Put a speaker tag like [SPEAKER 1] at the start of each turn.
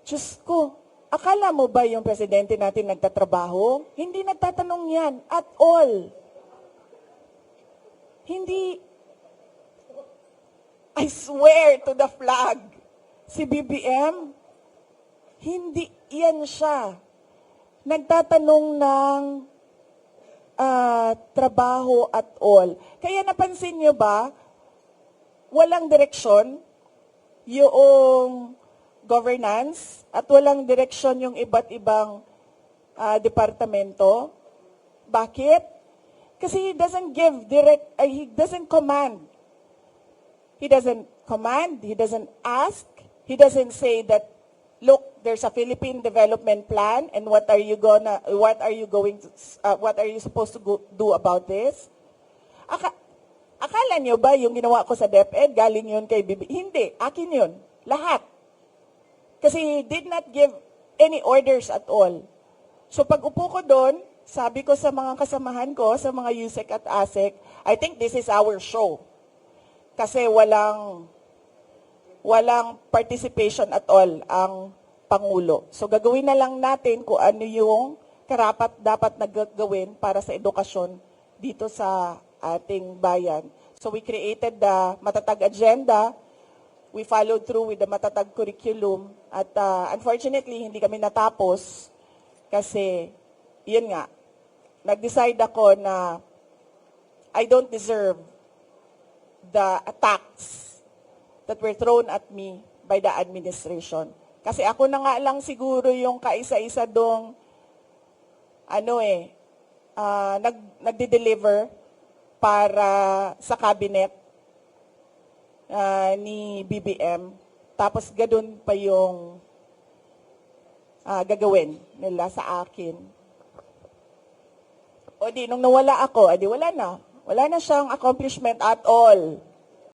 [SPEAKER 1] Diyos ko, akala mo ba yung presidente natin nagtatrabaho? Hindi nagtatanong yan at all. Hindi, I swear to the flag, si BBM, hindi yan siya. Nagtatanong ng trabaho at all. Kaya napansin nyo ba, walang direksyon yung governance at walang direksyon yung iba't ibang departamento. Bakit? Kasi he doesn't give he doesn't command. He doesn't command, he doesn't ask, he doesn't say that, look, there's a Philippine development plan and what are you supposed to do about this? Akala niyo ba yung ginawa ko sa DepEd, galing yun kay BBM? Hindi, akin yun. Lahat. Kasi he did not give any orders at all. So pag upo ko doon, sabi ko sa mga kasamahan ko, sa mga USEC at ASEC, I think this is our show. Kasi walang participation at all ang Pangulo. So gagawin na lang natin kung ano yung karapat dapat na gagawin para sa edukasyon dito sa ating bayan. So we created the Matatag Agenda. We followed through with the Matatag Curriculum. At unfortunately, hindi kami natapos kasi, yun nga, nag-decide ako na I don't deserve the attacks that were thrown at me by the administration. Kasi ako na nga lang siguro yung kaisa-isa dong nagde-deliver para sa cabinet ni BBM. Tapos ganun pa yung gagawin nila sa akin. O di, nung nawala ako, edi wala na. Wala na siyang accomplishment at all.